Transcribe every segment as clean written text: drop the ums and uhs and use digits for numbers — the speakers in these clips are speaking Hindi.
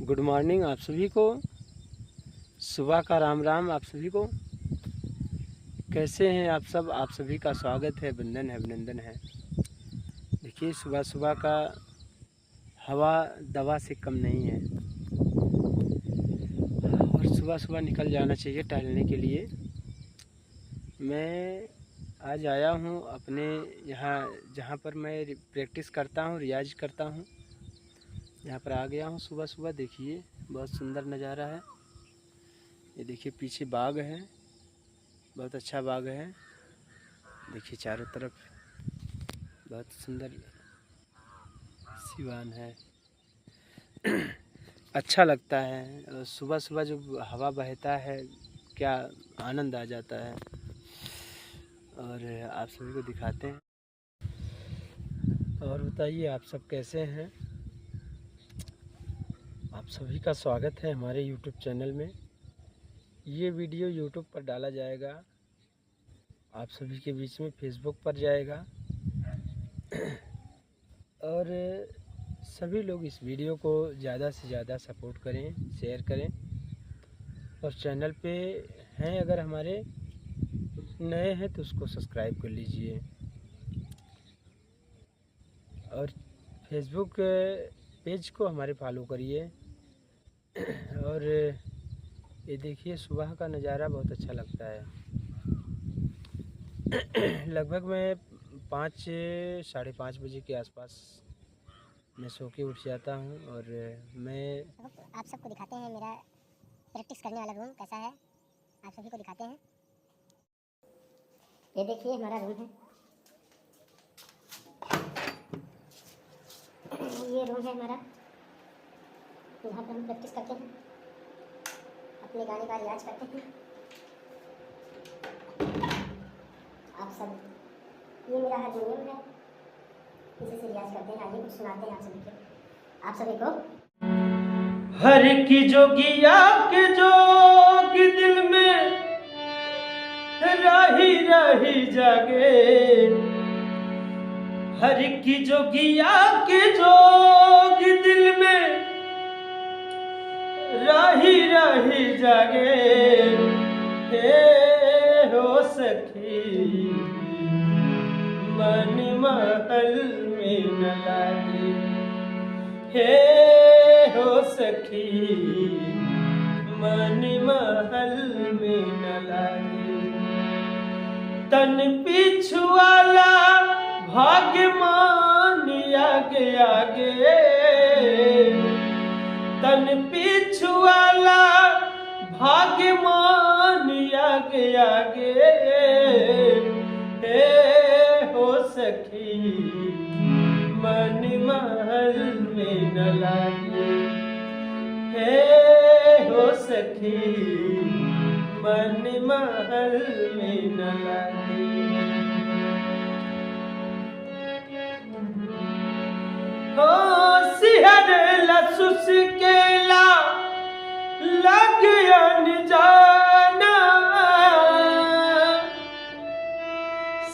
गुड मॉर्निंग आप सभी को, सुबह का राम राम आप सभी को। कैसे हैं आप सब? आप सभी का स्वागत है, वंदन है, अभिनंदन है। देखिए सुबह सुबह का हवा दवा से कम नहीं है और सुबह सुबह निकल जाना चाहिए टहलने के लिए। मैं आज आया हूँ अपने यहाँ जहाँ पर मैं प्रैक्टिस करता हूँ, रियाज करता हूँ, यहाँ पर आ गया हूँ सुबह सुबह। देखिए बहुत सुंदर नज़ारा है। ये देखिए पीछे बाग है, बहुत अच्छा बाग है। देखिए चारों तरफ बहुत सुंदर सिवान है। अच्छा लगता है और सुबह सुबह जो हवा बहता है क्या आनंद आ जाता है। और आप सभी को दिखाते हैं। और बताइए आप सब कैसे हैं? आप सभी का स्वागत है हमारे YouTube चैनल में। ये वीडियो YouTube पर डाला जाएगा, आप सभी के बीच में Facebook पर जाएगा और सभी लोग इस वीडियो को ज़्यादा से ज़्यादा सपोर्ट करें, शेयर करें। और चैनल पे हैं अगर हमारे नए हैं तो उसको सब्सक्राइब कर लीजिए। और Facebook पेज को हमारे फॉलो करिए। और ये देखिए सुबह का नज़ारा बहुत अच्छा लगता है। लगभग मैं 5-5:30 बजे के आसपास मैं सो के उठ जाता हूँ और मैं आप सबको दिखाते हैं मेरा प्रैक्टिस करने वाला रूम कैसा है। आप सभी को दिखाते हैं। ये देखिए हमारा रूम है, ये रूम है हमारा, यहाँ पर हम प्रैक्टिस करते हैं, अपने गाने का रियाज करते हैं। आप सब, ये मेरा हारमोनियम है, इसी से रियाज करते हैं। आइए कुछ सुनाते हैं आप सभी को। हर की जोगिया के जोग दिल में राही राही जागे। हर की जोगिया के जोग दिल में राही राही जागे। हे हो सखी मन महल में न लागे। हे हो सखी मन महल में न लागे। तन पिछुआला भाग्यमान आगे आगे। तन पिछुआला भाग्यमान आगे आगे। हे हो सखी मन महल में न लागे। हे हो सखी मन महल में न लागे। हो सिहर लसुसकेला लग अनजाना।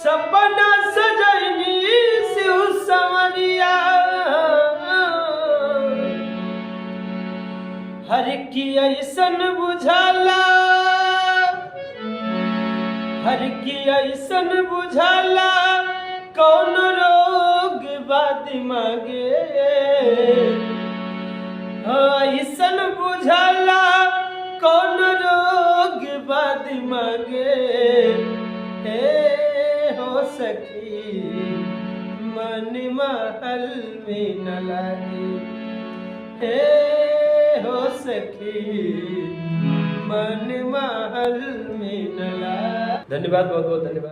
सपना सजनी शिव संवरिया। हर की ऐसन बुझाला, हर की ऐसन बुझाला कौन रोग बा दिमागे। ऐसन बुझाला कौन रोग बा दिमागे। हे हो सखी मन महल में न लागे। हे हो सखी मन महल में न लागे। धन्यवाद, बहुत बहुत धन्यवाद।